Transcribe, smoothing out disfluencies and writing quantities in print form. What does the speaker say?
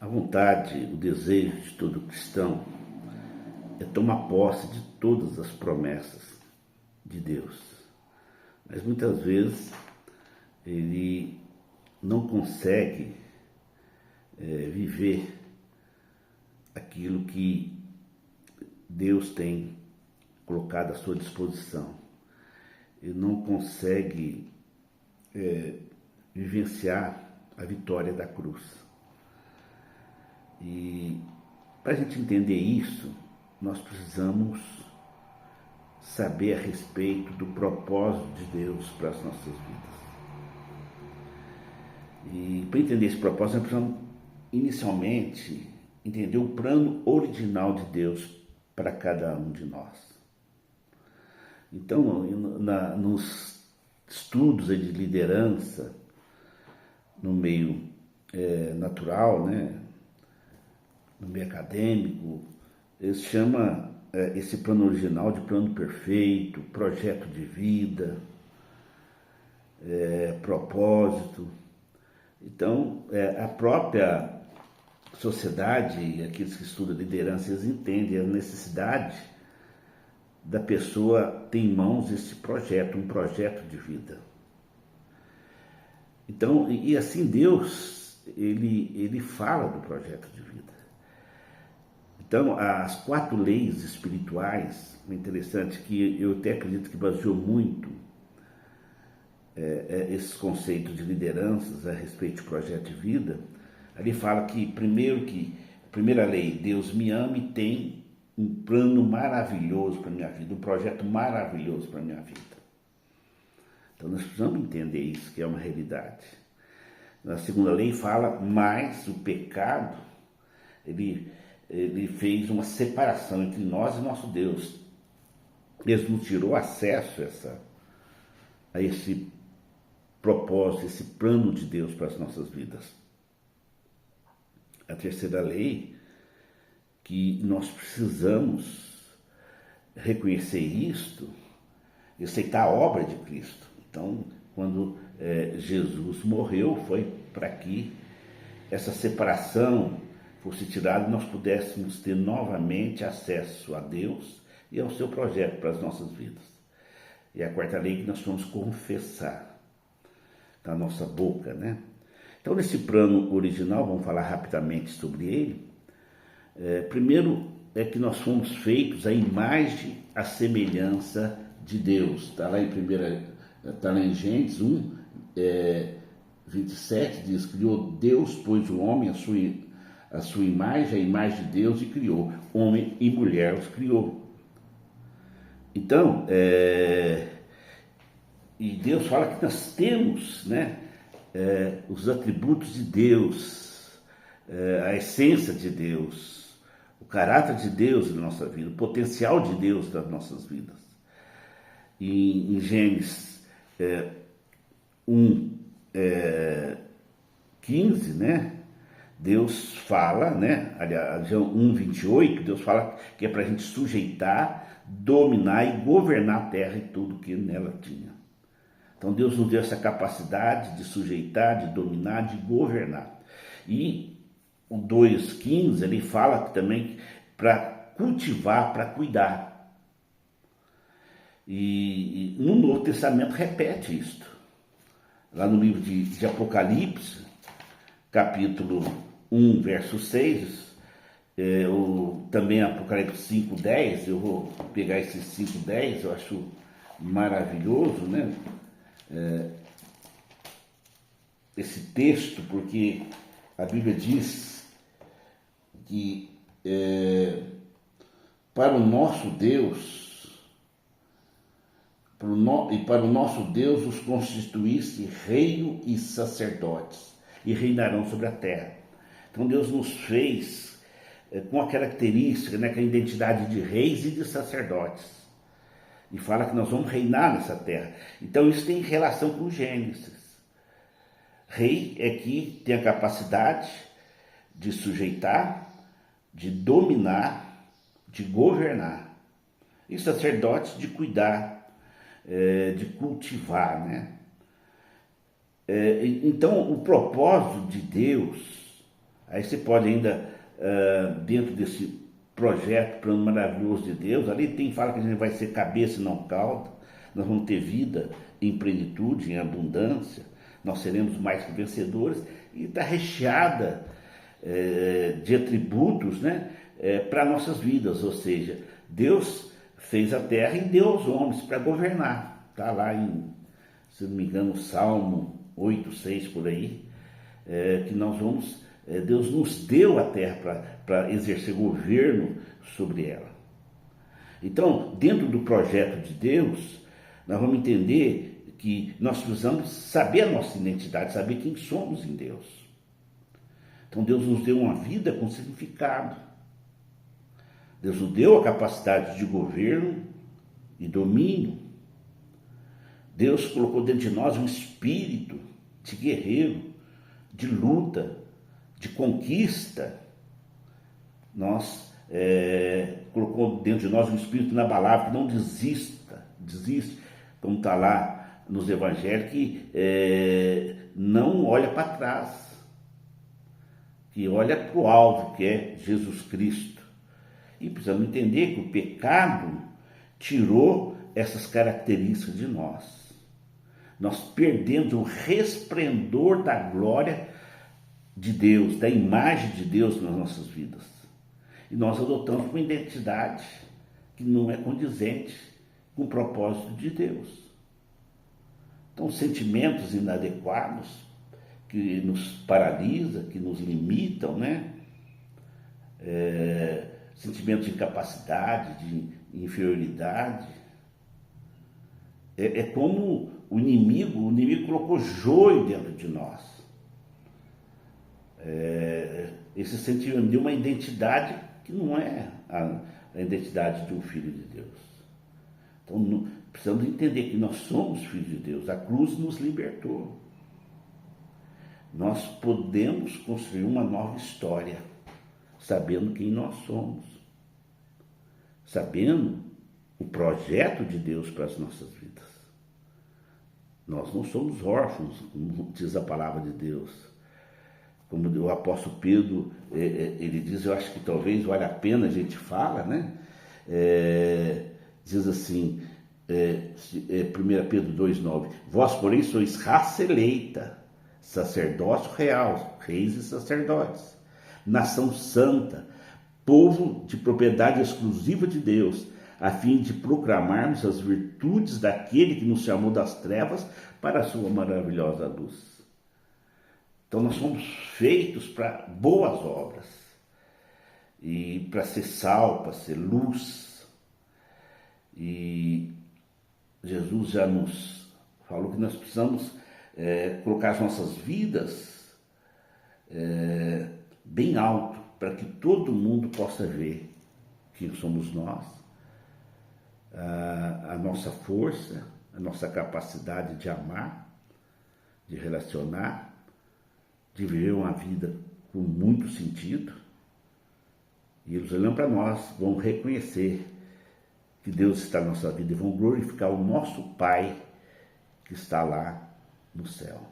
A vontade, o desejo de todo cristão é tomar posse de todas as promessas de Deus. Mas muitas vezes ele não consegue viver aquilo que Deus tem colocado à sua disposição. Ele não consegue vivenciar a vitória da cruz. E para a gente entender isso, nós precisamos saber a respeito do propósito de Deus para as nossas vidas. E para entender esse propósito, nós precisamos inicialmente entender o plano original de Deus para cada um de nós. Então, nos estudos de liderança, no meio natural, né, no meio acadêmico, eles chamam esse plano original de plano perfeito, projeto de vida, propósito. Então, a própria sociedade, aqueles que estudam liderança, eles entendem a necessidade da pessoa ter em mãos esse projeto, um projeto de vida. Então, e assim Deus, ele fala do projeto de vida. Então, as 4 leis espirituais, é interessante que eu até acredito que baseou muito esses conceitos de lideranças a respeito do projeto de vida. Ali fala que, a primeira lei, Deus me ama e tem um plano maravilhoso para a minha vida, um projeto maravilhoso para a minha vida. Então, nós precisamos entender isso, que é uma realidade. Na segunda lei fala, mas o pecado, ele fez uma separação entre nós e nosso Deus. Ele nos tirou acesso a esse propósito, esse plano de Deus para as nossas vidas. A terceira lei, que nós precisamos reconhecer isto e aceitar a obra de Cristo. Então, quando Jesus morreu, foi para que essa separação fosse tirada e nós pudéssemos ter novamente acesso a Deus e ao seu projeto para as nossas vidas. E a quarta lei que nós vamos confessar da nossa boca, né? Então, nesse plano original, vamos falar rapidamente sobre ele. Primeiro é que nós fomos feitos à imagem, à semelhança de Deus. Está lá em Gênesis 1, 27, diz, criou Deus, pois o homem, a sua imagem, a imagem de Deus, e criou. Homem e mulher os criou. Então, e Deus fala que nós temos, né, os atributos de Deus, a essência de Deus, o caráter de Deus na nossa vida, o potencial de Deus nas nossas vidas. E em Gênesis 1, 15, né? Deus fala, né? Aliás, 1:28, Deus fala que é para a gente sujeitar, dominar e governar a terra e tudo que nela tinha. Então Deus nos deu essa capacidade de sujeitar, de dominar, de governar. E o 2:15 ele fala também para cultivar, para cuidar. E no Novo Testamento repete isto. Lá no livro de Apocalipse, capítulo 1, verso 6, também Apocalipse 5:10, eu vou pegar esse 5:10, eu acho maravilhoso, né? Esse texto, porque a Bíblia diz que para o nosso Deus, para o nosso Deus os constituísse reino e sacerdotes, e reinarão sobre a terra. Então Deus nos fez com a característica, né, com a identidade de reis e de sacerdotes. E fala que nós vamos reinar nessa terra. Então isso tem relação com Gênesis. Rei é que tem a capacidade de sujeitar, de dominar, de governar. E sacerdotes de cuidar, de cultivar, né? Então, o propósito de Deus Aí você pode ainda, dentro desse projeto, plano maravilhoso de Deus, ali fala que a gente vai ser cabeça e não cauda, nós vamos ter vida em plenitude, em abundância, nós seremos mais que vencedores, e está recheada de atributos, né, para nossas vidas, ou seja, Deus fez a terra e deu aos homens para governar. Está lá em, se não me engano, Salmo 8:6 por aí, que nós vamos, Deus nos deu a terra para exercer governo sobre ela. Então, dentro do projeto de Deus, nós vamos entender que nós precisamos saber a nossa identidade, saber quem somos em Deus. Então Deus nos deu uma vida com significado. Deus nos deu a capacidade de governo e domínio. Deus colocou dentro de nós um espírito de guerreiro, de luta, de conquista. Colocou dentro de nós um espírito inabalável, que não desiste, como está lá nos evangelhos, que não olha para trás, que olha para o alvo, que é Jesus Cristo. E precisamos entender que o pecado tirou essas características de nós. Nós perdemos o resplendor da glória de Deus, da imagem de Deus nas nossas vidas. E nós adotamos uma identidade que não é condizente com o propósito de Deus. Então, sentimentos inadequados que nos paralisam, que nos limitam, né? Sentimentos de incapacidade, de inferioridade. É como o inimigo colocou joio dentro de nós. Esse sentimento de uma identidade que não é a identidade de um filho de Deus. Então, precisamos entender que nós somos filhos de Deus. A cruz nos libertou. Nós podemos construir uma nova história, sabendo quem nós somos, sabendo o projeto de Deus para as nossas vidas. Nós não somos órfãos, como diz a palavra de Deus. Como o apóstolo Pedro, ele diz, eu acho que talvez vale a pena a gente falar, né? Diz assim, 1 Pedro 2,9, vós, porém, sois raça eleita, sacerdócio real, reis e sacerdotes, nação santa, povo de propriedade exclusiva de Deus, a fim de proclamarmos as virtudes daquele que nos chamou das trevas para a sua maravilhosa luz. Então nós somos feitos para boas obras, e para ser sal, para ser luz. E Jesus já nos falou que nós precisamos colocar as nossas vidas bem alto, para que todo mundo possa ver quem somos nós, a nossa força, a nossa capacidade de amar, de relacionar, de viver uma vida com muito sentido. E eles olhando para nós, vão reconhecer que Deus está na nossa vida e vão glorificar o nosso Pai que está lá no céu.